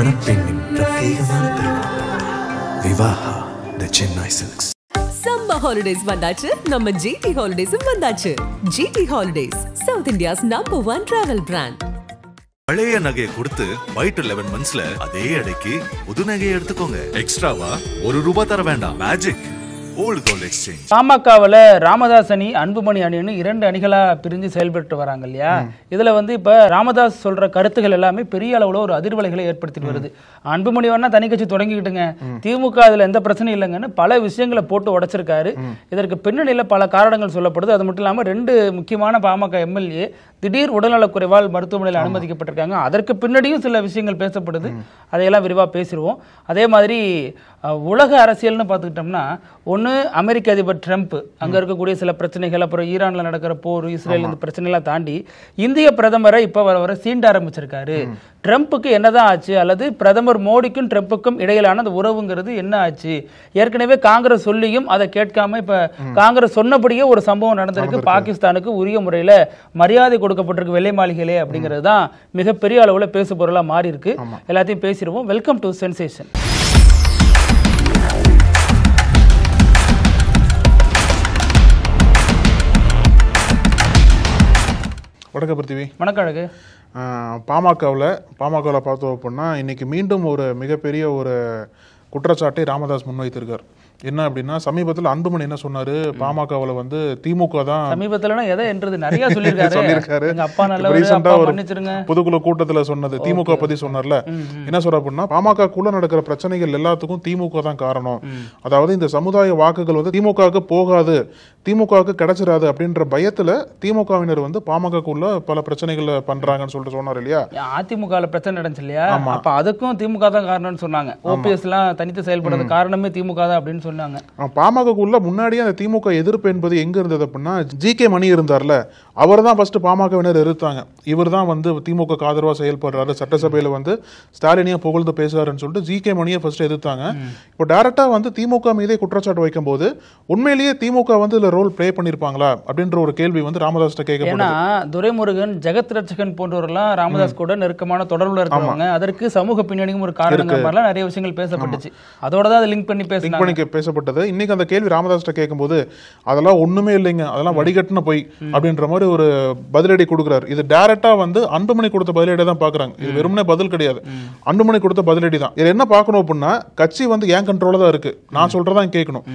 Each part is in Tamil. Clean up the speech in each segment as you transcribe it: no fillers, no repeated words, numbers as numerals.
மணப்பெண்ணின் பிரத்யேகமான திருமணம் Vivaha the Chennai silks. Summer holidays வந்தாச்சு, நம்ம ஜிடி ஹாலிடேஸும் வந்தாச்சு. GT holidays, south India's number 1 travel brand. பழைய நகையை கொடுத்து வைட் 11 மந்த்ஸ்ல அதே அடைக்கு புது நகையை எடுத்துக்கோங்க. எக்ஸ்ட்ராவா ₹1 தர வேண்டாம். Magic old gold exchange. பாமகவில் ராமதாஸ் அணி, அன்புமணி அணின்னு 2 அணிகளா பிரிஞ்சு செயல்பட்டு வராங்க இல்லையா? இதுல இப்ப ராமதாஸ் சொல்ற கருத்துகள் எல்லாமே பெரிய அளவுல ஒரு அதிர்வலைகளை ஏற்படுத்திட்டு வருது. அன்புமணி வேணா தனி கட்சி தொடங்கிக்கிட்டுங்க, திமுக அதுல எந்த பிரச்சனையும் இல்லைங்கன்னு பல விஷயங்களை போட்டு உடைச்சிருக்காரு. இதற்கு பின்னணியில பல காரணங்கள் சொல்லப்படுது. அது மட்டும் இல்லாம 2 முக்கியமான பாமக எம்எல்ஏ திடீர் உடல்நலக்குறைவால் மருத்துவமனையில் அனுமதிக்கப்பட்டிருக்காங்க. அதற்கு பின்னாடியும் சில விஷயங்கள் பேசப்படுது. அதையெல்லாம் விரிவா பேசிடுவோம். அதே மாதிரி உலக அரசியல்னு பார்த்துக்கிட்டோம்னா, ஒன்று அமெரிக்க அதிபர் ட்ரம்ப், அங்கே இருக்கக்கூடிய சில பிரச்சனைகள், அப்புறம் ஈரானில் நடக்கிற போர், இஸ்ரேல், இந்த பிரச்சனைலாம் தாண்டி இந்திய பிரதமரை இப்போ வர சீண்ட ஆரம்பிச்சிருக்காரு. ட்ரம்ப்புக்கு என்னதான் ஆச்சு, அல்லது பிரதமர் மோடிக்கும் ட்ரம்ப்புக்கும் இடையிலான அந்த உறவுங்கிறது என்ன ஆச்சு? ஏற்கனவே காங்கிரஸ் சொல்லியும் அதை கேட்காம இப்போ காங்கிரஸ் சொன்னபடியே ஒரு சம்பவம் நடந்திருக்கு. பாகிஸ்தானுக்கு உரிய முறையில் மரியாதை கொடுக்கப்பட்டிருக்கு வெள்ளை மாளிகையிலே அப்படிங்கிறது தான் மிகப்பெரிய அளவில் பேசு பொருளாக மாறி இருக்கு. எல்லாத்தையும் பேசிடுவோம். Welcome to sensation. வணக்கம் பிருத்திவி. வணக்கம் அழகு. பாமகவில் பார்த்தோம் அப்படின்னா இன்னைக்கு மீண்டும் ஒரு மிகப்பெரிய ஒரு குற்றச்சாட்டை ராமதாஸ் முன்வைத்திருக்கார். என்ன அப்படின்னா, சமீபத்தில் அன்புமணி என்ன சொன்னாரு, பாமகவில் திமுக தான் சொல்லியிருக்காரு. பொதுக்குழு கூட்டத்தில் சொன்னது திமுக பத்தி சொன்னார்ல. என்ன சொல்ற அப்படின்னா, பாமகக்குள்ள நடக்கிற பிரச்சனைகள் எல்லாத்துக்கும் திமுக தான் காரணம். அதாவது இந்த சமுதாய வாக்குகள் திமுகவுக்கு போகாது, திமுகவுக்கு கிடைச்சிடாது அப்படின்ற பயத்துல திமுகவினர் பாமகக்குள்ள பல பிரச்சனைகள் பண்றாங்கன்னு சொல்லிட்டு சொன்னார் இல்லையா? அதிமுக பிரச்சனை நடந்துச்சு இல்லையா? அப்ப அதுக்கும் திமுக தான் காரணம்னு சொன்னாங்க. ஓபிஎஸ் எல்லாம் தனித்து செயல்படுறது காரணமே திமுக தான் அப்படின்னு சொன்னாங்க. பாமகக்குள்ள முன்னாடியே அந்த திமுக எதிர்ப்பு என்பது எங்க இருந்தது அப்படின்னா, ஜி.கே. மணி இருந்தார்ல, அவர் தான் ஃபர்ஸ்ட் பாமகவினர் எதிர்த்தாங்க. இவர் தான் திமுக ஆதரவா செயல்படுறாரு, சட்டசபையில ஸ்டாலினியா புகழ்ந்து பேசுறாருன்னு சொல்லிட்டு ஜி.கே. மணியை ஃபர்ஸ்ட் எதிர்த்தாங்க. இப்போ டைரக்டா திமுக மீதே குற்றச்சாட்டு வைக்கும் போது உண்மையிலேயே திமுக இதுல ரோல் பிளே பண்ணிருப்பாங்களா அப்படின்ற ஒரு கேள்வி ராமதாஸ் கேட்கப்படுது. துரைமுருகன், ஜெகத் ரட்சகன் போன்றவரெல்லாம் ராமதாஸ் கூட நெருக்கமான தொடர்புல இருக்காங்க. அதற்கு சமூக பின்னணியும் ஒரு காரணம், நிறைய விஷயங்கள் பேசப்பட்டுச்சு. அதோட தான் லிங்க் பண்ணி பேசப்பட்டது. இன்னைக்கு அந்த கேள்வி ராமதாஸ் கேட்கும்போது அதெல்லாம் ஒண்ணுமே இல்லைங்க, அதெல்லாம் வடிகட்டின போய் அப்படின்ற மாதிரி ஒரு பதிலடி கொடுக்கிறார். இது டைரக்டா அன்புமணி கொடுத்த பதிலடி தான் பாக்குறாங்க. இது வெறுமனே பதில் கிடையாது, அன்புமணி கொடுத்த பதிலடி தான். இது என்ன பார்க்கணும் அப்படின்னா, கட்சி ஏன் கண்ட்ரோல தான் இருக்கு, நான் சொல்றதான் கேட்கணும்.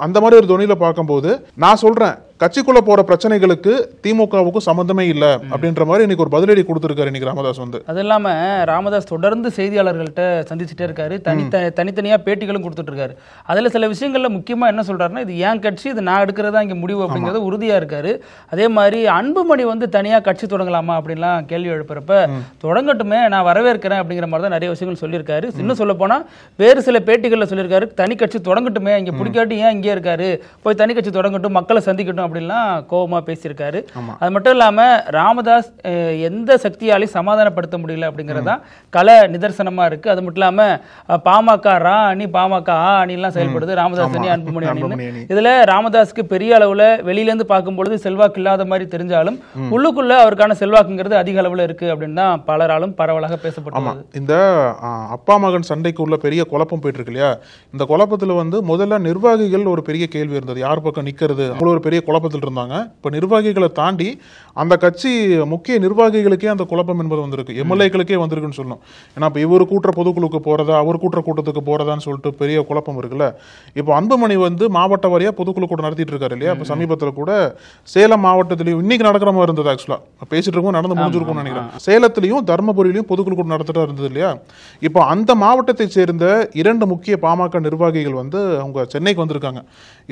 அந்த மாதிரி ஒரு துணியில பார்க்கும்போது நான் சொல்றேன், கட்சிக்குள்ள போற பிரச்சனைகளுக்கு திமுகவுக்கு சம்பந்தமே இல்ல அப்படின்ற மாதிரி இன்னைக்கு ஒரு பதிலடி கொடுத்திருக்காரு இன்னைக்கு ராமதாஸ். அது இல்லாம ராமதாஸ் தொடர்ந்து செய்தியாளர்கள்ட்ட சந்திச்சுட்டே இருக்காரு, தனித்தனியா பேட்டிகளும் கொடுத்துட்டு இருக்காரு. அதுல சில விஷயங்கள்ல முக்கியமா என்ன சொல்றாருன்னா, இது ஏன் கட்சி, இது நான் எடுக்கிறதா இங்க முடிவு அப்படிங்கிறது உறுதியா இருக்காரு. அதே மாதிரி அன்புமணி தனியா கட்சி தொடங்கலாமா அப்படின்லாம் கேள்வி எழுப்புறப்ப, தொடங்கட்டுமே, நான் வரவேற்கிறேன் அப்படிங்கிற மாதிரி தான் நிறைய விஷயங்கள் சொல்லியிருக்காரு. இன்னும் சொல்ல போனா வேறு சில பேட்டிகள்ல சொல்லியிருக்காரு, தனி கட்சி தொடங்கட்டுமே, இங்க பிடிக்காட்டி ஏன் இங்கே இருக்காரு, போய் தனி கட்சி தொடங்கட்டும், மக்களை சந்திக்கட்டும் அப்படின்லாம் கோபமா பேசியிருக்காரு. அது மட்டும் இல்லாம ராமதாஸ் எந்த சக்தியாலையும் சமாதானப்படுத்த முடியல அப்படிங்கறதா கல நிதர்சனமா இருக்கு. அது மட்டும் இல்லாம பாமக ரா அணி, பாமக ஆ அணிலாம் செயல்படுது, ராமதாஸ் அணி, அன்புமணி அணி. இதுல ராமதாஸ்க்கு பெரிய அளவுல வெளியில இருந்து பார்க்கும்பொழுது செல்வாக்கு இல்லாத மாதிரி தெரிஞ்சாலும் உள்ளுக்குள்ள அவருக்கான செல்வாக்குங்கிறது அதிக அளவுல இருக்கு அப்படின்னு தான் பலராலும் பரவலாக பேசப்பட்டது. இந்த அப்பா மகன் சண்டைக்கு உள்ள பெரிய குழப்பம் போயிட்டு இருக்கு இல்லையா? இந்த குழப்பத்துல முதல்ல நிர்வாகிகள் ஒரு பெரிய கேள்வி இருந்தது, யார் பக்கம் நிக்கிறது, ஒரு பெரிய குழப்பத்தில் இருந்தாங்க. இப்ப நிர்வாகிகளை தாண்டி அந்த கட்சி முக்கிய நிர்வாகிகளுக்கே அந்த குழப்பம் என்பது வந்திருக்கு, எம்எல்ஏக்களுக்கே வந்திருக்குன்னு சொல்லணும். ஏன்னா இப்ப இவர் கூட்டுற பொதுக்குழுக்கு போறதா, அவர் கூட்டுற கூட்டத்துக்கு போறதான்னு சொல்லிட்டு பெரிய குழப்பம் இருக்குல்ல. இப்போ அன்புமணி மாவட்ட வாரியா பொதுக்குழு கூட நடத்திட்டு இருக்காரு இல்லையா? இப்ப சமீபத்தில் கூட சேலம் மாவட்டத்திலையும் இன்னைக்கு நடக்கிற மாதிரி இருந்தது. ஆக்சுவலா பேசிட்டு இருக்கோம், நடந்து முடிஞ்சிருக்கும்னு நினைக்கிறேன். சேலத்திலையும் தர்மபுரியிலையும் பொதுக்குழு கூட நடத்திட்டு இருந்தது இல்லையா? இப்போ அந்த மாவட்டத்தை சேர்ந்த 2 முக்கிய பாமக நிர்வாகிகள் அவங்க சென்னைக்கு வந்திருக்காங்க.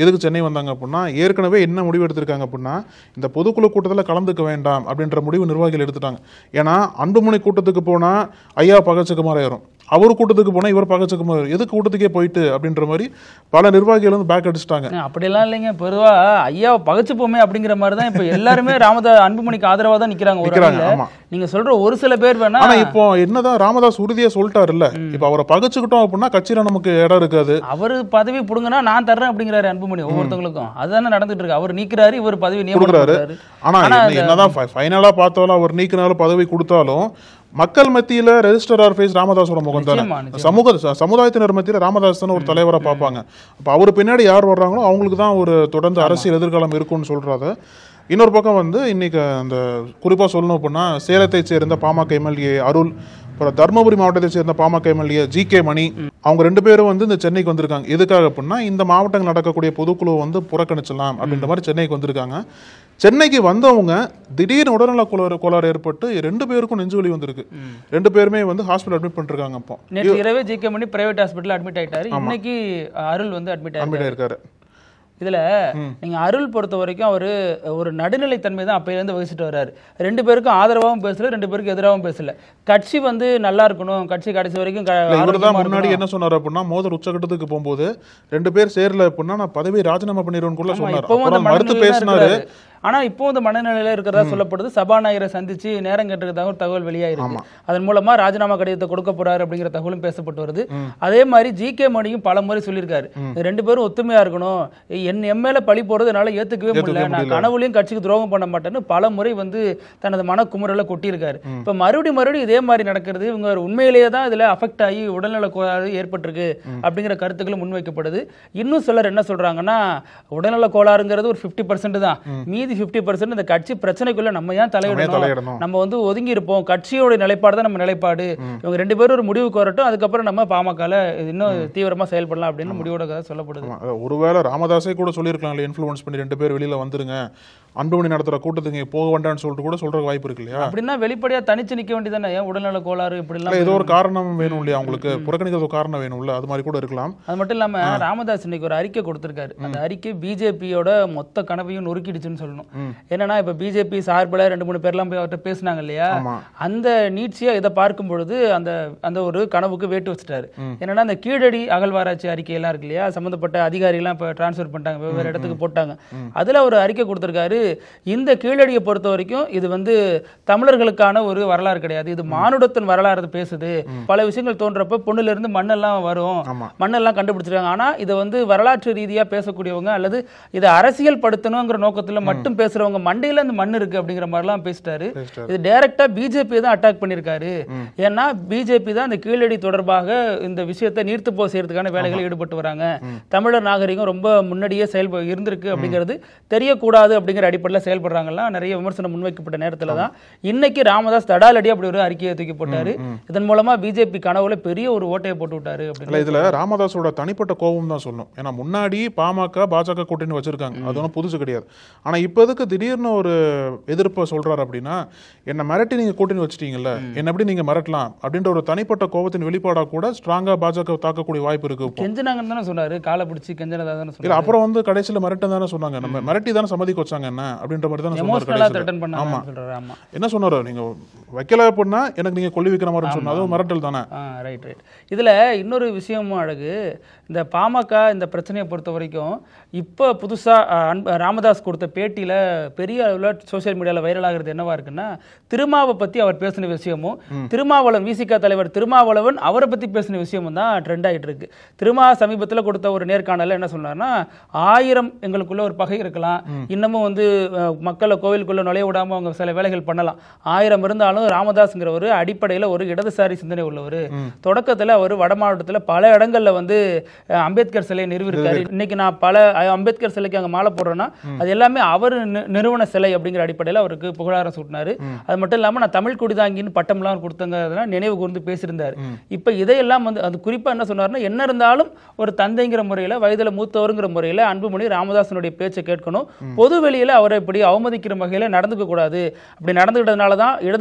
எதுக்கு சென்னை வந்தாங்க அப்படின்னா, ஏற்கனவே என்ன முடிவு எடுத்திருக்காங்க அப்படின்னா, இந்த பொதுக்குழு கூட்டத்தில் கலந்துக்க வேண்டாம் அப்படின்ற முடிவு நிர்வாகிகள் எடுத்துட்டாங்க. ஏன்னா அன்புமணி கூட்டத்துக்கு போனா ஐயா பகச்சுக்குமார் ஆயிரும், அவர் கூட்டத்துக்கு போனா இவர் பகச்சுக்குமார், எதுக்கு கூட்டத்துக்கே போயிட்டு அப்படின்ற மாதிரி பல நிர்வாகிகள் பேக் அடிச்சிட்டாங்க. அப்படியெல்லாம் இல்லைங்க, பொதுவா ஐயா பகச்சுப்போமே அப்படிங்கிற மாதிரி தான் இப்ப எல்லாருமே அன்புமணிக்கு ஆதரவா தான் நிக்கிறாங்க. நீங்க சொல்ற ஒரு சில பேர் வேணா, ஆனா இப்போ என்னதான் ராமதாஸ் உறுதியா சொல்லிட்டாரு இல்ல, இப்ப அவரை பகச்சுக்கிட்டோம் அப்படின்னா கட்சியில நமக்கு இடம் இருக்காது. அவரு பதவி புடுங்கன்னா நான் தர்றேன் அப்படிங்கிறாரு அன்புமணி ஒவ்வொருத்தவங்களுக்கும். அதுதானே நடந்துட்டு இருக்கு. அவர் நீக்கிறாரு, இவர் பதவி கொடுக்குறாரு. ஆனா என்னதான் ஃபைனலா பார்த்தாலும் அவர் நீக்கினாலும் பதவி கொடுத்தாலும் மக்கள் மத்தியில ரெஜிஸ்டர் ஆஃபீஸ் ராமதாஸோட முகம் தானே, சமுதாயத்தினர் மத்தியில ராமதாஸ் தானே ஒரு தலைவரா பார்ப்பாங்க. அப்ப அவரு பின்னாடி யார் வர்றாங்களோ அவங்களுக்கு தான் ஒரு தொடர்ந்து அரசியல் எதிர்காலம் இருக்கும்னு சொல்றாரு. இன்னொரு பக்கம் வந்து இன்னைக்கு அந்த குறிப்பா சொல்லணும் அப்படின்னா சேலத்தை சேர்ந்த பாமக எம்எல்ஏ அருள், அப்புறம் தர்மபுரி மாவட்டத்தை சேர்ந்த பாமக எம்எல்ஏ ஜி.கே. மணி, அவங்க 2 பேரும் வந்து இந்த சென்னைக்கு வந்திருக்காங்க. எதுக்காக அப்படின்னா இந்த மாவட்டங்கள் நடக்கக்கூடிய பொதுக்குழுவை வந்து புறக்கணிச்சலாம் அப்படின்ற மாதிரி சென்னைக்கு வந்திருக்காங்க. சென்னைக்கு வந்தவங்க திடீர்னு உடல்நல கோளாறு ஏற்பட்டு 2 பேருக்கும் நெஞ்சுவலி வந்திருக்கு. 2 பேருமே வந்து ஹாஸ்பிட்டல் அட்மிட் பண்ணிருக்காங்க. அப்போ நேற்று இரவே ஜி.கே. மணி பிரைவேட் ஹாஸ்பிட்டல் அட்மிட் ஆயிட்டாரு. இன்னைக்கு அருள் வந்து அட்மிட் ஆயிருக்காரு. இதுல நீங்க அருள் பொறுத்த வரைக்கும் அவரு ஒரு நடுநிலைத்தன்மை தான் அப்பயிலிருந்து வகிச்சுட்டு வர்றாரு. 2 பேருக்கும் ஆதரவாகவும் பேசல, 2 பேருக்கு எதிராகவும் பேசல. கட்சி வந்து நல்லா இருக்கணும், கட்சி கடைசி வரைக்கும் இவர்தான் முன்னாடி என்ன சொன்னாரு அப்படின்னா மோதல் உச்சகட்டத்துக்கு போகும்போது 2 பேர் சேரல அப்படின்னா நான் பதவி ராஜினாமா பண்ணிடுவேன்னு சொன்னாரு. மறுத்து பேசினாரு. ஆனா இப்போ இந்த மனநிலையில இருக்கிறதா சொல்லப்படுது. சபாநாயகரை சந்திச்சு நேரம் கேட்டிருக்கதாக ஒரு தகவல் வெளியாயிருக்கு. அதன் மூலமா ராஜினாமா கடிதத்தை கொடுக்க போறாரு அப்படிங்கிற தகவலும் பேசப்பட்டு வருது. அதே மாதிரி ஜி.கே. மணியும் பல முறை சொல்லியிருக்காரு, 2 பேரும் ஒத்துமையா இருக்கணும், என் மேல பழி போறது என்னால ஏத்துக்கவே முடியல, நான் கனவுலையும் கட்சிக்கு துரோகம் பண்ண மாட்டேன்னு பல முறை வந்து தனது மன குமுறலை கொட்டியிருக்காரு. இப்ப மறுபடியும் இதே மாதிரி நடக்கிறது. இவங்க உண்மையிலேயே தான் இதுல அஃபெக்ட் ஆகி உடல்நல கோளாறு ஏற்பட்டிருக்கு அப்படிங்கிற கருத்துக்களும் முன்வைக்கப்படுது. இன்னும் சிலர் என்ன சொல்றாங்கன்னா உடல்நல கோளாறுங்கிறது ஒரு 50% தான், மீதி 50% இந்த கட்சி பிரச்சனைக்குள்ள நம்ம ஏன் தலையிடணும், நம்ம வந்து ஒதுங்கி இருப்போம், கட்சியோட நிலைப்பாடு தான் நம்ம நிலைப்பாடு, இவங்க 2 பேரும் ஒரு முடிவுக்கு வரட்டும், அதுக்கப்புறம் நம்ம பாமகல இன்னும் தீவிரமா செயல்படலாம் அப்படின்னு முடிவோட சொல்லப்படுது. ஒருவேளை ராமதாஸை கூட சொல்லியிருக்கலாம், இன்ஃப்ளூயன்ஸ் பண்ணி 2 பேர் வெளியில வந்துருங்க, அன்புமணி நடத்துற கூட்டத்துக்கு போக வேண்டாம்னு சொல்லிட்டு கூட சொல்ற வாய்ப்பு இருக்கு இல்லையா? அப்படின்னா வெளிப்படையா தனிச்சு நிக்க வேண்டியதானே, ஏன் உடல்நல கோளாறு இப்படி எல்லாம் ஏதோ ஒரு காரணம் வேணும் இல்லையா, அவங்களுக்கு புறக்கணிக்கிறது காரணம் வேணும் இல்ல, அது மாதிரி கூட இருக்கலாம். அது மட்டும் இல்லாம ராமதாஸ் இன்னைக்கு ஒரு அறிக்கை கொடுத்திருக்காரு. அந்த அறிக்கை பிஜேபியோட மொத்த கனவையும் நொறுக்கிடுச்சுன்னு சொல்லணும். என்னன்னா இப்ப பிஜேபி சார்பில் 2-3 பேர்லாம் போய் அவர்கிட்ட பேசினாங்க இல்லையா, அந்த நீட்சியா இதை பார்க்கும் பொழுது அந்த ஒரு கனவுக்கு வேட்டு வச்சுட்டாரு. என்னன்னா அந்த கீழடி அகழ்வாராய்ச்சி அறிக்கையெல்லாம் இருக்கு இல்லையா, சம்பந்தப்பட்ட அதிகாரிகள்லாம் இப்போ டிரான்ஸ்ஃபர் பண்ணிட்டாங்க, வெவ்வேறு இடத்துக்கு போட்டாங்க. அதுல ஒரு அறிக்கை கொடுத்திருக்காரு, இந்த கீழடியை பொறுத்த வரைக்கும் இது வந்து தமிழர்களுக்கான ஒரு வரலாறு கிடையாது, இது மானுடத்தின் வரலாறு பேசுது. பல விஷயங்கள் தோன்றப்ப பொண்ணுல இருந்து மண்ணெல்லாம் வரும், மண்ணெல்லாம் கண்டுபிடிச்சிருக்காங்க. ஆனா இதை வந்து வரலாற்று ரீதியா பேசக்கூடியவங்க அல்லது இதை அரசியல் படுத்தணுங்கிற நோக்கத்துல மட்டும் பேசுறவங்க மண்டையில அந்த மண் இருக்கு அப்படிங்கிற மாதிரிலாம் பேசிட்டாரு. இது டைரக்டா பிஜேபி தான் அட்டாக் பண்ணிருக்காரு. ஏன்னா பிஜேபி தான் இந்த கீழடி தொடர்பாக இந்த விஷயத்தை நீர்த்து போக செய்யறதுக்கான வேலைகளை ஈடுபட்டு வராங்க. தமிழர் நாகரிகம் ரொம்ப முன்னாடியே இருந்திருக்கு அப்படிங்கிறது தெரியக்கூடாது அப்படிங்கிற அடிப்படையில் செயல்படுறாங்கலாம் நிறைய விமர்சனம் முன்வைக்கப்பட்ட நேரத்தில் தான் இன்னைக்கு ராமதாஸ் தடாலடி அப்படி ஒரு அறிக்கையை தூக்கி போட்டாரு. இதன் மூலமா பிஜேபி கனவுல பெரிய ஒரு ஓட்டையை போட்டு விட்டாரு. இதுல ராமதாஸோட தனிப்பட்ட கோபம் தான் சொல்லணும். ஏன்னா முன்னாடி பாமக பாஜக கூட்டணி வச்சிருக்காங்க, அது ஒன்றும் புதுசு கிடையாது. ஆனா இப்ப எதுக்கு திடீர்னு ஒரு எதிர்ப்பை சொல்றாரு அப்படின்னா, என்ன மிரட்டி நீங்க கூட்டணி வச்சிட்டீங்கல்ல, என்ன எப்படி நீங்க மிரட்டலாம் அப்படின்ற ஒரு தனிப்பட்ட கோபத்தின் வெளிப்பாடா கூட ஸ்ட்ராங்கா பாஜக தாக்கக்கூடிய வாய்ப்பு இருக்கு. கெஞ்சனாங்கன்னு தானே சொன்னாரு, காலை பிடிச்சி கெஞ்சனதா தானே சொன்னாரு. இல்ல அப்புறம் வந்து கடைசியில மிரட்ட தானே சொன்னாங்க, நம்ம மிரட்டி தானே சம்மதிக்க வச்சாங்க என்ன அப்படின்ற மாதிரி தானே சொன்னாரு. ஆமா என்ன சொன்னாரு, நீங்க வைக்கல அப்படின்னா எனக்கு நீங்க கொல்லி வைக்கிற மாதிரி சொன்னா அது மிரட்டல் தானே. Right right. இதுல இன்னொரு விஷயமும் அழகு, இந்த பாமக இந்த பிரச்சனையை பொறுத்த வரைக்கும் இப்போ புதுசா ராமதாஸ் கொடுத்த பேட்டியில பெரிய அளவில் சோசியல் மீடியாவில் வைரல் ஆகிறது என்னவா இருக்குன்னா, திருமாவை பத்தி அவர் பேசின விஷயமும் திருமாவளவன் விசிக தலைவர் திருமாவளவன் அவரை பத்தி பேசின விஷயமும் தான் ட்ரெண்ட் ஆகிட்டு இருக்கு. திருமா சமீபத்தில் கொடுத்த ஒரு நேர்காணல என்ன சொன்னார்னா, 1000 எங்களுக்குள்ள ஒரு பகை இருக்கலாம், இன்னமும் வந்து மக்களை கோவிலுக்குள்ள நுழைய விடாம அவங்க சில வேலைகள் பண்ணலாம், 1000 இருந்தாலும் ராமதாஸ்ங்கிற ஒரு அடிப்படையில் ஒரு இடதுசாரி சிந்தனை உள்ளவர். தொடக்கத்தில் அவர் வட மாவட்டத்தில் பல இடங்கள்ல வந்து அம்பேத்கர் சிலையை நிறுவிருக்காரு. இன்னைக்கு நான் பல அம்பேத்கர் சிலைக்கு அங்கே மாலை போடுறேன்னா அது எல்லாமே அவர் நிறுவன சிலை அப்படிங்கிற அடிப்படையில் அவருக்கு புகழாரம் சூட்டினாரு. அது மட்டும் இல்லாமல் நான் தமிழ் குடிதாங்கின்னு பட்டம்லாம் கொடுத்தங்க நினைவு கூர்ந்து பேசியிருந்தார். இப்போ இதையெல்லாம் வந்து அது குறிப்பாக என்ன சொன்னார்னா, என்ன இருந்தாலும் ஒரு தந்தைங்கிற முறையில் வயதில் மூத்தவருங்கிற முறையில் அன்புமணி ராமதாசனுடைய பேச்சை கேட்கணும், பொது வெளியில் அவரை இப்படி அவமதிக்கிற வகையில் நடந்துக்க கூடாது, அப்படி நடந்துக்கிட்டதுனால தான்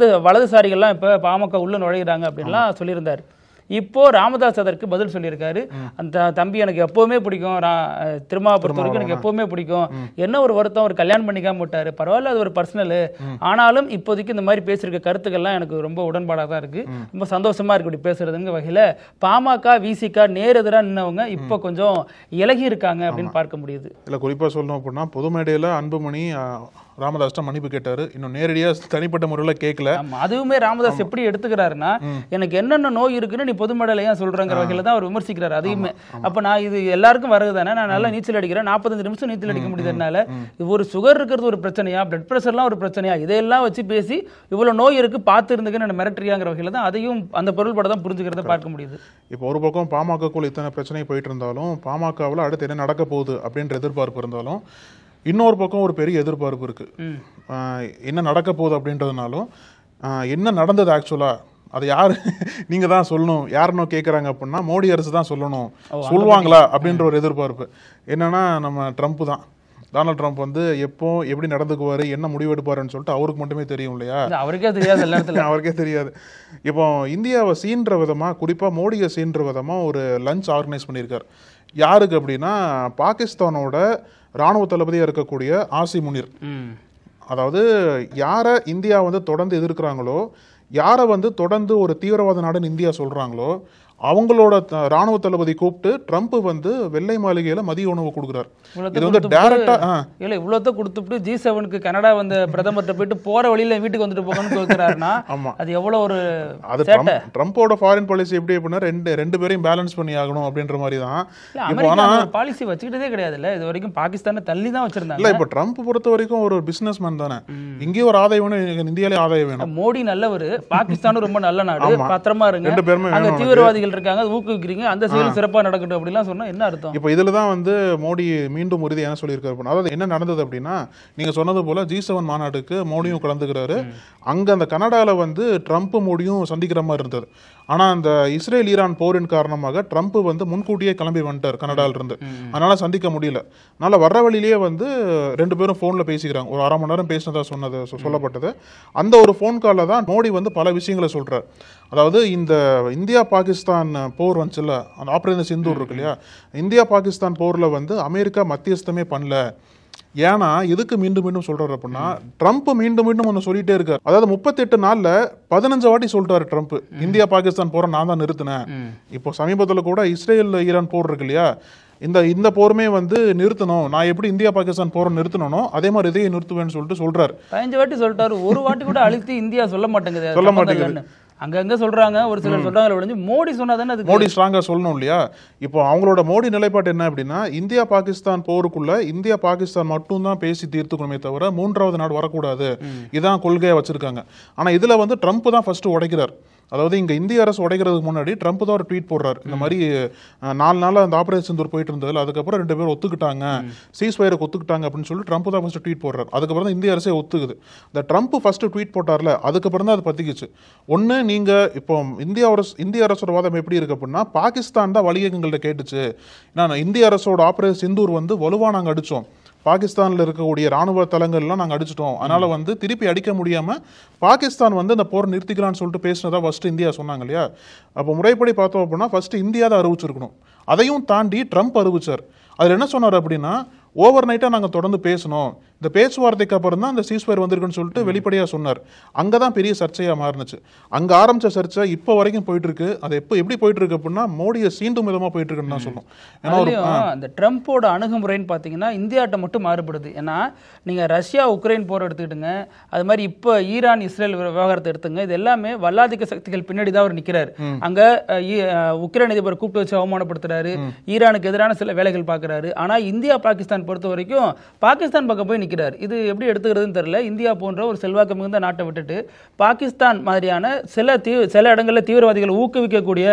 வலதுசாரிகள்லாம் இப்போ பாமக உள்ள நுழைகிறாங்க அப்படின்லாம் சொல்லியிருந்தார். இப்போ ராமதாஸ் அதற்கு பதில் சொல்லியிருக்காரு, அந்த தம்பி எனக்கு எப்பவுமே பிடிக்கும், திருமாவை பொறுத்த வரைக்கும் எனக்கு எப்பவுமே பிடிக்கும், என்ன ஒரு வருத்தம் ஒரு கல்யாணம் பண்ணிக்காம விட்டாரு, பரவாயில்ல அது ஒரு பர்சனல், ஆனாலும் இப்போதைக்கு இந்த மாதிரி பேசியிருக்க கருத்துக்கள்லாம் எனக்கு ரொம்ப உடன்பாடாக தான் இருக்கு, ரொம்ப சந்தோஷமா இருக்கு இப்படி பேசுறதுங்க வகையில பாமக விசிக நேர் எதிராக நின்னவங்க இப்போ கொஞ்சம் இலகி இருக்காங்க அப்படின்னு பார்க்க முடியுது. இல்லை குறிப்பாக சொல்லணும் அப்படின்னா, பொது மேடையில் அன்புமணி ராமதாஸ் மன்னிப்பு கேட்டாரு. இன்னும் நேரடியா தனிப்பட்ட முறையில் கேட்கல. அதுவுமே ராமதாஸ் எப்படி எடுத்துக்கிறாருன்னா, எனக்கு என்னென்ன நோய் இருக்குன்னு நீ பொது மேடையில ஏன் சொல்றங்கிற வகையில தான் அவர் விமர்சிக்கிறார். அதையுமே அப்ப நான் இது எல்லாருக்கும் வருது தானே, நான் நல்லா நீச்சல் அடிக்கிறேன், 45 நிமிஷம் நீச்சல் அடிக்க முடியுதுனால ஒரு சுகர் இருக்கிறது ஒரு பிரச்சனையா, பிளட் பிரஷர்லாம் ஒரு பிரச்சனையா, இதையெல்லாம் வச்சு பேசி இவ்வளவு நோய் இருக்கு பார்த்து இருந்துக்குன்னு மிரட்டரியாங்கிற வகையில தான் அதையும் அந்த பொருள்பட தான் புரிஞ்சுக்கிறத பார்க்க முடியுது. இப்போ ஒரு பக்கம் பாமகக்குள்ள இத்தனை பிரச்சனை போயிட்டு இருந்தாலும், பாமகவில் அடுத்து என்ன நடக்க போகுது அப்படின்ற எதிர்பார்ப்பு இருந்தாலும், இன்னொரு பக்கம் ஒரு பெரிய எதிர்பார்ப்பு இருக்கு. என்ன நடக்க போகுது அப்படின்றதுனாலும், என்ன நடந்தது ஆக்சுவலா அது யாரு நீங்க தான் சொல்லணும், யாருன்னு கேட்குறாங்க அப்படின்னா மோடி அரசு தான் சொல்லணும், சொல்லுவாங்களா அப்படின்ற ஒரு எதிர்பார்ப்பு. என்னன்னா நம்ம ட்ரம்ப் தான், டொனால்ட் ட்ரம்ப் வந்து எப்போ எப்படி நடந்துக்குவாரு, என்ன முடிவெடுப்பாருன்னு சொல்லிட்டு அவருக்கு மட்டுமே தெரியும் இல்லையா? அவருக்கே தெரியாது, அவருக்கே தெரியாது. இப்போ இந்தியாவை சீன்ற விதமா, குறிப்பா மோடியை சீன்ற விதமா ஒரு லஞ்ச் ஆர்கனைஸ் பண்ணியிருக்காரு. யாருக்கு அப்படின்னா, பாகிஸ்தானோட ராணுவ தளபதியாக இருக்கக்கூடிய ஆசி முனிர். அதாவது யாரை இந்தியா வந்து தொடர்ந்து எதிர்க்கிறாங்களோ, யாரை வந்து தொடர்ந்து ஒரு தீவிரவாத நாடுன்னு இந்தியா சொல்றாங்களோ, அவங்களோட ராணுவ தளபதி கூப்பிட்டு ட்ரம்ப் வந்து வெள்ளை மாளிகையில மதிய உணவு கொடுக்குறாரு. இது வந்து டைரக்டா இல்ல இவ்வளவு கொடுத்துட்டு G7க்கு கனடா வந்த பிரதமர்கிட்ட போயிட்டு போற வழியில வீட்டுக்கு வந்துட்டு போகணும்னு சொல்றாருன்னா அது எவ்வளவு ஒரு அது ட்ரம்போட ஃபாரின் பாலிசி எப்படி அப்படின்னா ரெண்டு பேரையும் பேலன்ஸ் பண்ணி ஆகணும் அப்படின்ற மாதிரி தான். இப்போ ஆனா பாலிசி வச்சுக்கிட்டதே கிடையாது இல்ல, இது வரைக்கும் பாகிஸ்தானை தள்ளி தான் வச்சிருந்தாங்க. இல்ல இப்போ ட்ரம்ப் பொறுத்த வரைக்கும் ஒரு பிசினஸ் மேன் தானே, இங்கேயும் ஒரு ஆதாயம் வேணும், இந்தியாலே ஆதாயம் வேணும். மோடி நல்லவர், பாகிஸ்தானும் ரொம்ப நல்ல நாடு, பத்திரமா இருங்க, ரெண்டு பேருமே அங்க தீவிரவாதிகள் இருக்காங்க, ஊக்குவிக்கிறீங்க, அந்த செயல் சிறப்பா நடக்கட்டும் அப்படிலாம் சொன்னா என்ன அர்த்தம்? இப்போ இதுல தான் வந்து மோடி மீண்டும் உறுதி என்ன சொல்லியிருக்காரு. அதாவது என்ன நடந்தது அப்படின்னா, நீங்க சொன்னது போல G7 மாநாட்டுக்கு மோடியும் கலந்துக்கிறாரு. அங்க அந்த கனடால வந்து ட்ரம்ப் மோடியும் சந்திக்கிற மாதிரி இருந்தது. ஆனா அந்த இஸ்ரேல் ஈரான் போரின் காரணமாக ட்ரம்ப் வந்து முன்கூட்டியே கிளம்பி வந்துட்டார் கனடால இருந்து, அதனால சந்திக்க முடியல. அதனால வர்ற வழியிலேயே வந்து ரெண்டு பேரும் போன்ல பேசிக்கிறாங்க. ஒரு அரை மணி நேரம் பேசினதா சொல்லப்பட்டது. அந்த ஒரு போன் கால்ல தான் மோடி வந்து பல விஷயங்களை சொல்றாரு. அதாவது இந்த இந்தியா பாகிஸ்தான் போர் வந்துச்சுல்ல, அந்த ஆபரேஷன் சிந்தூர் இருக்கு இல்லையா, இந்தியா பாகிஸ்தான் போர்ல வந்து அமெரிக்கா மத்தியஸ்தமே பண்ணல. ஏன்னா எதுக்கு மீண்டும் மீண்டும் சொல்றாரு அப்படின்னா, ட்ரம்ப் மீண்டும் மீண்டும் ஒன்று சொல்லிட்டே இருக்காரு. அதாவது 38 நாள்ல 15 வாட்டி சொல்லிட்டாரு ட்ரம்ப், இந்தியா பாகிஸ்தான் போரை நான் தான் நிறுத்தினேன். இப்போ சமீபத்தில் கூட இஸ்ரேல் ஈரான் போர் இருக்கு இல்லையா, இந்த போருமே வந்து நிறுத்தணும், நான் எப்படி இந்தியா பாகிஸ்தான் போரை நிறுத்தணும் அதே மாதிரி இதையே நிறுத்துவேன்னு சொல்லிட்டு சொல்றாரு. 15 வாட்டி சொல்லிட்டாரு, ஒரு வாட்டி கூட அழுத்தி இந்தியா சொல்ல மாட்டேங்குது. அங்கங்க சொல்றாங்க, ஒரு சிலர் சொல்றாங்க ஒழிஞ்சு மோடி சொன்னாதானே அது மோடி ஸ்ட்ராங்கா சொல்லணும் இல்லையா? இப்போ அவங்களோட மோடி நிலைப்பாடு என்ன அப்படின்னா, இந்தியா பாகிஸ்தான் போருக்குள்ள இந்தியா பாகிஸ்தான் மட்டும் தான் பேசி தீர்த்துக்கணுமே தவிர மூன்றாவது நாடு வரக்கூடாது, இதான் கொள்கையா வச்சிருக்காங்க. ஆனா இதுல வந்து ட்ரம்ப் தான் ஃபர்ஸ்ட் உடைக்கிறார். அதாவது இங்க இந்திய அரசு உடைக்கிறதுக்கு முன்னாடி ட்ரம்ப் தான் ஒரு ட்வீட் போடுறாரு, இந்த மாதிரி 4 நாள் அந்த ஆபரேஷன் சிந்தூர் போயிட்டு இருந்தது, அதுக்கப்புறம் 2 பேரும் ஒத்துக்கிட்டாங்க, சீஸ்ஃபயருக்கு ஒத்துக்கிட்டாங்க அப்படின்னு சொல்லி ட்ரம்ப் தான் ஃபர்ஸ்ட் ட்வீட் போடுறாரு. அதுக்கப்புறம் தான் இந்திய அரசே ஒத்துக்குது. இந்த ட்ரம்ப் ஃபர்ஸ்ட் ட்வீட் போட்டார்ல, அதுக்கப்புறம் தான் அது பத்திக்குச்சு. ஒன்று நீங்க இப்போ இந்திய அரசோட வாதம் எப்படி இருக்கு அப்படின்னா, பாகிஸ்தான் தான் வழியகங்கள்ட்ட கேட்டுச்சு, ஏன்னா இந்திய அரசோட ஆபரேஷன் சிந்தூர் வந்து வலுவா நாங்க அடிச்சோம், பாகிஸ்தானில் இருக்கக்கூடிய ராணுவ தளங்கள்லாம் நாங்கள் அடிச்சிட்டோம், அதனால வந்து திருப்பி அடிக்க முடியாம பாகிஸ்தான் வந்து அந்த போர் நிறுத்திக்கலாம்னு சொல்லிட்டு பேசினதா ஃபர்ஸ்ட் இந்தியா சொன்னாங்க இல்லையா? அப்போ முறைப்படி பார்த்தோம் அப்படின்னா ஃபர்ஸ்ட் இந்தியா தான் அறிவிச்சிருக்கணும். அதையும் தாண்டி ட்ரம்ப் அறிவிச்சார். அதில் என்ன சொன்னார் அப்படின்னா, ஓவர் நைட்டாக நாங்கள் தொடர்ந்து பேசணும், இந்த பேச்சுவார்த்தைக்கு அப்புறம் தான் அந்த சீஸ்ஃபயர் வந்திருக்குன்னு சொல்லிட்டு வெளிப்படையாக சொன்னார். அங்கே தான் பெரிய சர்ச்சையாக மாறினுச்சு. அங்கே ஆரம்பித்த சர்ச்சை இப்போ வரைக்கும் போயிட்டு இருக்கு. அது எப்படி போயிட்டு இருக்கு அப்படின்னா, மோடியை சீண்டும் விதமாக போயிட்டு இருக்குன்னு தான் சொல்லணும். ஏன்னா அந்த ட்ரம்ப்போட அணுகுமுறைன்னு பார்த்தீங்கன்னா இந்தியாட்ட மட்டும் மாறுபடுது. ஏன்னா நீங்கள் ரஷ்யா உக்ரைன் போர் எடுத்துக்கிட்டுங்க, அது மாதிரி இப்போ ஈரான் இஸ்ரேல் விவகாரத்தை எடுத்துங்க, இது எல்லாமே வல்லாதிக்க சக்திகள் பின்னாடி தான் அவர் நிற்கிறார். அங்கே உக்ரைன் அதிபர் கூப்பிட்டு வச்சு அவமானப்படுத்துறாரு, ஈரானுக்கு எதிரான சில வேலைகள் பார்க்குறாரு. ஆனால் இந்தியா பாகிஸ்தான் பொறுத்த வரைக்கும் பாகிஸ்தான் பக்கம் போய் நிற்கிறார். இது எப்படி எடுத்துக்கிறதுன்னு தெரியல. இந்தியா போன்ற ஒரு செல்வாக்கு மிகுந்த நாட்டை விட்டுட்டு பாகிஸ்தான் மாதிரியான சில இடங்களில் தீவிரவாதிகளை ஊக்குவிக்கக்கூடிய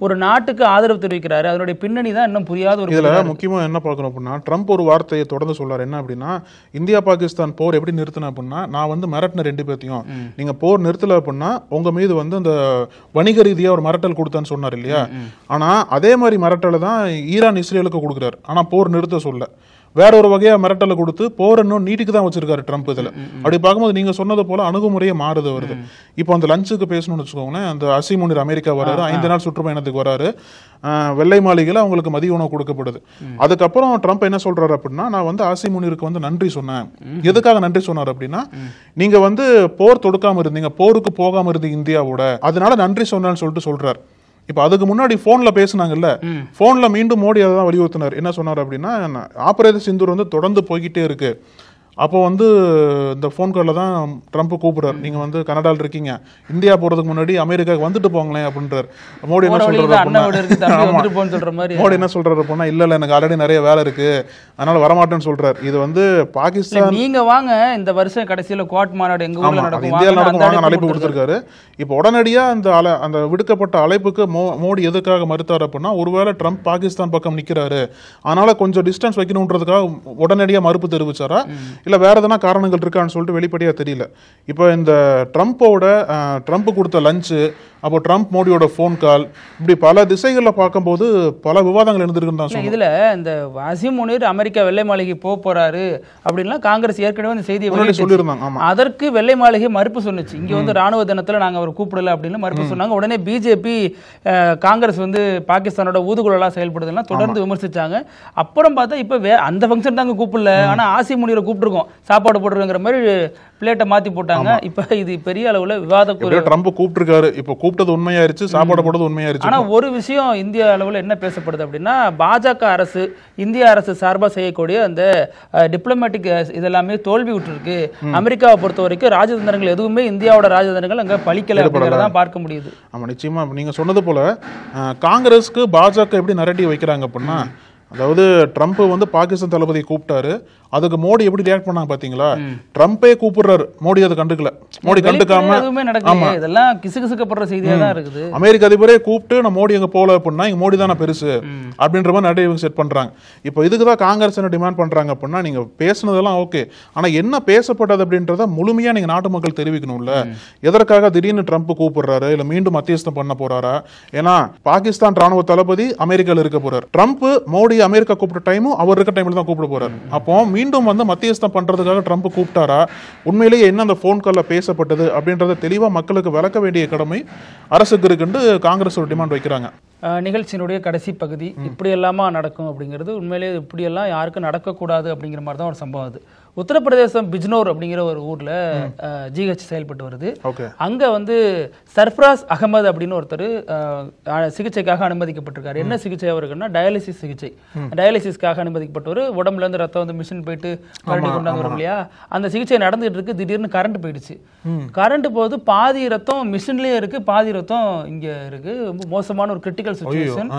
ஒரு நாட்டுக்கு ஆதரவு தெரிவிக்கிறாரு. அதனுடைய பின்னணி தான் இன்னும் புரியாத ஒரு. இதுல முக்கியமா என்ன பார்க்கணும் அப்படின்னா, ட்ரம்ப் ஒரு வார்த்தையை தொடர்ந்து சொல்றாரு. என்ன அப்படின்னா, இந்தியா பாகிஸ்தான் போர் எப்படி நிறுத்தின அப்படின்னா, நான் வந்து மிரட்டின 2 பேர்த்தையும், நீங்க போர் நிறுத்தல அப்படின்னா உங்க மீது வந்து அந்த வணிக ரீதியா ஒரு மிரட்டல் கொடுத்தான்னு சொன்னார் இல்லையா? ஆனா அதே மாதிரி மிரட்டலை தான் ஈரான் இஸ்ரேலுக்கு கொடுக்குறாரு. ஆனா போர் நிறுத்த சொல்ல வேற ஒரு வகையா மிரட்டலை கொடுத்து போர் இன்னும் நீட்டிக்கு தான் வச்சிருக்காரு ட்ரம்ப். இதுல அப்படி பார்க்கும்போது நீங்க சொன்னது போல அணுகுமுறையே மாறுது வருது. இப்போ அந்த லஞ்சுக்கு பேசணும்னு வச்சுக்கோங்களேன், அந்த அசி முனிர் அமெரிக்கா வராரு, 5 நாள் சுற்றுப்பயணத்துக்கு வராரு, வெள்ளை மாளிகையில் அவங்களுக்கு மதிய உணவு கொடுக்கப்படுது. அதுக்கப்புறம் ட்ரம்ப் என்ன சொல்றாரு அப்படின்னா, நான் வந்து ஆசி முனிருக்கு வந்து நன்றி சொன்னேன். எதுக்காக நன்றி சொன்னார் அப்படின்னா, நீங்க வந்து போர் தொடுக்காம இருந்தீங்க, போருக்கு போகாம இருந்தீங்க இந்தியாவோட, அதனால நன்றி சொன்னேன்னு சொல்லிட்டு சொல்றாரு. இப்போ அதுக்கு முன்னாடி போன்ல பேசினாங்கல்ல, போன்ல மீண்டும் மோடி அதை தான் வலியுறுத்தினார். என்ன சொன்னார் அப்படின்னா, ஆபரேஷன் சிந்தூர் வந்து தொடர்ந்து போய்கிட்டே இருக்கு, அப்போ வந்து இந்த ஃபோன் காலில் தான் ட்ரம்ப் கூப்பிடுறாரு, நீங்க வந்து கனடாவில் இருக்கீங்க, இந்தியா போறதுக்கு முன்னாடி அமெரிக்காவுக்கு வந்துட்டு போங்களேன் அப்படின்றார். மோடி என்ன சொல்றாரு அப்படின்னா, மோடி என்ன சொல்றாரு அப்படின்னா, இல்ல இல்ல எனக்கு ஆல்ரெடி நிறைய வேலை இருக்கு அதனால வரமாட்டேன்னு சொல்றாரு. இது வந்து பாகிஸ்தான் நீங்க வாங்க இந்த வருஷம் கடைசியில குவாட் மாநாடு எங்க ஊர்ல நடக்கும், இந்தியாவில் நடக்கும் வாங்க அழைப்பு கொடுத்திருக்காரு. இப்போ உடனடியா அந்த விடுக்கப்பட்ட அழைப்புக்கு மோடி எதுக்காக மறுத்தார் அப்படின்னா, ஒருவேளை ட்ரம்ப் பாகிஸ்தான் பக்கம் நிக்கிறாரு அதனால கொஞ்சம் டிஸ்டன்ஸ் வைக்கணும்ன்றதுக்காக உடனடியா மறுப்பு தெரிவிச்சாரா, இல்ல வேற எதனா காரணங்கள் இருக்கான்னு சொல்லிட்டு வெளிப்படையா தெரியல. இப்போ இந்த ட்ரம்ப் கொடுத்த லஞ்சு, அப்போ ட்ரம்ப் மோடியோட போன் கால், இப்படி பல திசைகளில் பார்க்கும்போது பல விவாதங்கள் எழுந்திருக்குன்னு தான் சொல்லுங்க. இதுல இந்த வாசிம் முனீர் அமெரிக்கா வெள்ளை மாளிகை போறாரு அப்படின்னா காங்கிரஸ் ஏற்கனவே இந்த செய்தியை சொல்லியிருந்தாங்க. அதற்கு வெள்ளை மாளிகை மறுப்பு சொன்னுச்சு. இங்க வந்து ராணுவ தினத்துல நாங்க அவர் கூப்பிடல அப்படின்னு மறுப்பு சொன்னாங்க. உடனே பிஜேபி காங்கிரஸ் வந்து பாகிஸ்தானோட ஊதுகுழலா செயல்படுதுன்னா தொடர்ந்து விமர்சிச்சாங்க. அப்புறம் பார்த்தா இப்ப அந்த ஃபங்க்ஷன் தாங்க கூப்பிடல, ஆனா ஆசிம் முனீரை கூப்பிட்டுருக்கோம், சாப்பாடு போட்டுருங்கிற மாதிரி பிளேட்டை மாத்தி போட்டாங்க. இப்ப இது பெரிய அளவுல விவாதக்குரிய. ட்ரம்ப் கூப்பிட்டுருக்காரு, இப்ப கூப்பிட்டது உண்மையாயிருச்சு, சாப்பாடு போட்டது உண்மையாயிருச்சு. ஆனா ஒரு விஷயம் இந்திய அளவுல என்ன பேசப்படுது அப்படின்னா, பாஜக அரசு இந்திய அரசு சார்பா செய்யக்கூடிய அந்த டிப்ளமேட்டிக் இதெல்லாமே தோல்வி விட்டுருக்கு. அமெரிக்காவை பொறுத்த வரைக்கும் ராஜதந்திரங்கள் எதுவுமே இந்தியாவோட ராஜதந்திரங்கள் அங்க பலிக்கல அப்படிங்கறத பார்க்க முடியுது. ஆமா நிச்சயமா நீங்க சொன்னது போல காங்கிரஸ்க்கு பாஜக எப்படி நரேட்டிவ் வைக்கிறாங்க அப்படின்னா, அதாவது ட்ரம்ப் வந்து பாகிஸ்தான் தளபதியை கூப்பிட்டாரு, அதுக்கு மோடி எப்படி ரியாக்ட் பண்ணாங்க பாத்தீங்களா? ட்ரம்பே கூப்பிடுறாரு, மோடி அதை கண்டுக்கல, மோடி கண்டுக்காம இதெல்லாம் கிசுகிசுக்கப்படுற செய்தியா தான் இருக்குது. அமெரிக்க அதிபரே கூப்பிட்டு நான் மோடி எங்க போல அப்படின்னா இங்க மோடி தானே பெருசு அப்படின்ற மாதிரி நிறைய செட் பண்றாங்க. இப்போ இதுக்குதான் காங்கிரஸ் என்ன டிமாண்ட் பண்றாங்க அப்படின்னா, நீங்க பேசுனதெல்லாம் ஓகே, ஆனா என்ன பேசப்பட்டது அப்படின்றத முழுமையா நீங்க நாட்டு மக்கள் தெரிவிக்கணும்ல. எதற்காக திடீர்னு ட்ரம்ப் கூப்பிடுறாரு, இல்ல மீண்டும் மத்தியஸ்தம் பண்ண போறாரா? ஏன்னா பாகிஸ்தான் ராணுவ தளபதி அமெரிக்கால இருக்க போறாரு, ட்ரம்ப் மோடி அமெரிக்கா கூப்பிட்ட டைமும் அவர் இருக்க டைம்ல தான் கூப்பிட போறாரு. அப்போ மீண்டும் வந்து மத்தியஸ்தம் பண்றதுக்காக ட்ரம்ப் கூப்பிட்டாரா, உண்மையிலேயே என்ன அந்த போன் கால்ல பேசப்பட்டது அப்படின்றத தெளிவா மக்களுக்கு விளக்க வேண்டிய கடமை அரசுக்கு இருக்குன்னு காங்கிரஸ் ஒரு டிமாண்ட் வைக்கிறாங்க. நிகழ்ச்சியினுடைய கடைசி பகுதி இப்படி எல்லாமா நடக்கும் அப்படிங்கிறது உண்மையிலேயே இப்படியெல்லாம் யாருக்கும் நடக்கக்கூடாது அப்படிங்கிற மாதிரி தான் ஒரு சம்பவம். அது உத்தரப்பிரதேசம் பிஜ்னோர் அப்படிங்கிற ஒரு ஊர்ல ஜிஹெச் செயல்பட்டு வருது. அங்க வந்து சர்ஃப்ராஸ் அகமது அப்படின்னு ஒருத்தர் சிகிச்சைக்காக அனுமதிக்கப்பட்டிருக்காரு. என்ன சிகிச்சை அவருக்குன்னா டயாலிசிஸ் சிகிச்சை. டயாலிசிஸ்க்காக அனுமதிக்கப்பட்டவர், உடம்புல இருந்து ரத்தம் வந்து மிஷின் போயிட்டு கரண்டி கொண்டாந்து வரும் இல்லையா, அந்த சிகிச்சை நடந்துட்டு இருக்கு. திடீர்னு கரண்ட் போயிடுச்சு. கரண்ட் போது பாதி ரத்தம் மிஷின்லயே இருக்கு, பாதி ரத்தம் இங்க இருக்கு. ரொம்ப மோசமான ஒரு கிரிட்டிக்கல் சிச்சுவேஷன்.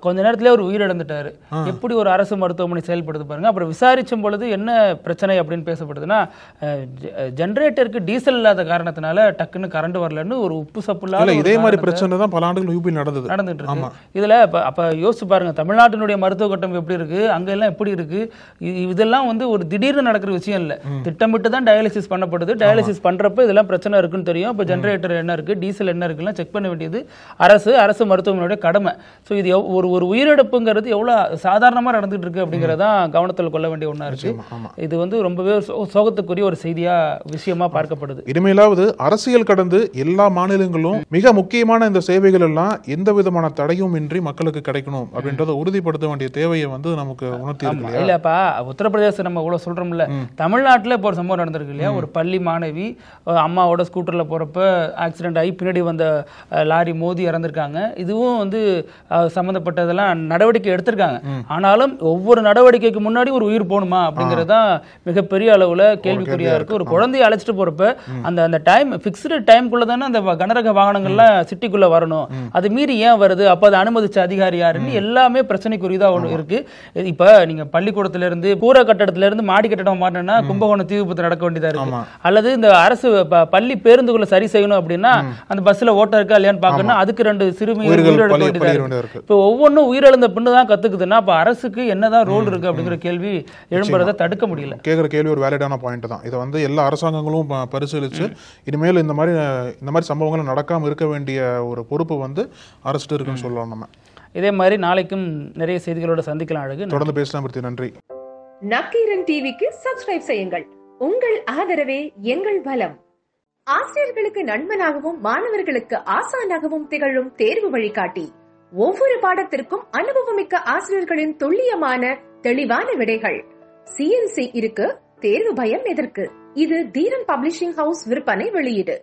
கொஞ்ச நேரத்திலே ஒரு உயிரிழந்துட்டாரு. எப்படி ஒரு அரசு மருத்துவமனை செயல்படுது பாருங்க. அப்புறம் விசாரிச்சும் பொழுது என்ன பிரச்சனை அப்படின்னு பேசப்படுதுன்னா, ஜெனரேட்டருக்கு டீசல் இல்லாத காரணத்தினால டக்குன்னு கரண்ட் வரலன்னு ஒரு உப்பு சப்புல இதே மாதிரி பிரச்சனை தான் பல ஆண்டுகள் யூபியில் நடந்துட்டு இருக்கு. இதுல அப்ப யோசிச்சு பாருங்க, தமிழ்நாட்டினுடைய மருத்துவ கட்டமைப்பு எப்படி இருக்கு, அங்க எல்லாம் எப்படி இருக்கு. இதெல்லாம் வந்து ஒரு திடீர்னு நடக்கிற விஷயம் இல்ல, திட்டமிட்டு தான் டயாலிசிஸ் பண்ணப்படுது. டயாலிசிஸ் பண்றப்ப இதெல்லாம் பிரச்சனை இருக்குன்னு தெரியும். இப்ப ஜெனரேட்டர் என்ன இருக்கு, டீசல் என்ன இருக்குன்னு செக் பண்ண வேண்டியது அரசு மருத்துவமனையுடைய கடமை. ஸோ இது ஒரு உயிரிழப்புங்கிறது எவ்வளவு சாதாரணமா நடந்துட்டு இருக்கு அப்படிங்கறதான் கவனத்தில் கொள்ள வேண்டிய ஒண்ணா இருக்கு. இது வந்து ரொம்பவே சோகத்துக்குரிய ஒரு விஷயமா பார்க்கப்படுது. இனிமேலாவது அரசியல் கடந்து எல்லா மாநிலங்களும் மிக முக்கியமான இந்த சேவைகள் எல்லாம் எந்த விதமான தடையும் இன்றி மக்களுக்கு கிடைக்கணும் அப்படின்றத உறுதிப்படுத்த வேண்டிய தேவையை வந்து நமக்கு உணர்த்தி இருக்கு. இல்லப்பா, உத்தரப்பிரதேசம் நம்ம இவ்வளவு சொல்றோம்ல, தமிழ்நாட்டில் இப்போ ஒரு சம்பவம் நடந்திருக்கு இல்லையா. ஒரு பள்ளி மாணவி அம்மாவோட ஸ்கூட்டர்ல போறப்ப ஆக்சிடென்ட் ஆகி பின்னாடி வந்த லாரி மோதி இறந்திருக்காங்க. இதுவும் வந்து சம்பந்தப்பட்டதெல்லாம் நடவடிக்கை எடுத்திருக்காங்க. ஆனாலும் ஒவ்வொரு நடவடிக்கைக்கு முன்னாடி ஒரு உயிர் போகணுமா அப்படிங்கறதுதான் மிகப்பெரிய அளவுல கேள்விக்குறியா இருக்கு. ஒரு குழந்தையை அழைச்சிட்டு போறப்ப அந்த டைம் பிக்ஸ்டு டைம்குள்ள தானே அந்த கனரக வாகனங்கள்லாம் சிட்டிக்குள்ள வரணும். அது மீறி ஏன் வருது, அப்ப அதை அனுமதிச்ச அதிகாரி யாருன்னு எல்லாமே பிரச்சனைக்குரியதா ஒன்று இருக்கு. இப்ப நீங்க பள்ளிக்கூடத்துல இருந்து கூரை கட்டடத்துல இருந்து மாடி கட்டடம் மாறினா கும்பகோணம் தீ விபத்து நடக்க வேண்டியதா இருக்கு. அல்லது இந்த அரசு பள்ளி பேருந்துகளை சரி செய்யணும் அப்படின்னா அந்த பஸ்ல ஓட்ட இருக்கா இல்லையான்னு பாக்கணும், அதுக்கு 2 சிறுமி உயிரிழக்க வேண்டியதா இருக்கு. இப்ப ஒவ்வொன்னும் உயிரிழந்த பின்னு தான் கத்துக்குதுன்னா அப்ப அரசுக்கு என்னதான் ரோல் இருக்கு அப்படிங்கிற கேள்வி எழும்புறதை தடுக்க முடியல. கேட்குற கேள்வி ஒரு வேலிடான பாயிண்ட் தான். இதை வந்து எல்லா அரசாங்கங்களும் பரிசீலிச்சு இனிமேல் இந்த மாதிரி சம்பவங்கள் நடக்காம இருக்க வேண்டிய ஒரு பொறுப்பு வந்து அரசு இருக்குன்னு சொல்லலாம். நம்ம இதே மாதிரி நாளைக்கும் நிறைய செய்திகளோட சந்திக்கலாம். அழகு தொடர்ந்து பேசலாம். நன்றி. நக்கீரன் டிவிக்கு சப்ஸ்கிரைப் செய்யுங்கள். உங்கள் ஆதரவே எங்கள் பலம். ஆசிரியர்களுக்கு நண்பனாகவும் மாணவர்களுக்கு ஆசானாகவும் திகழும் தேர்வு வழிகாட்டி. ஒவ்வொரு பாடத்திற்கும் அனுபவமிக்க ஆசிரியர்களின் துல்லியமான தெளிவான விடைகள். CNC இருக்கு, தேர்வு பயம் எதற்கு? இது தீரன் பப்ளிஷிங் ஹவுஸ் விற்பனை வெளியீடு.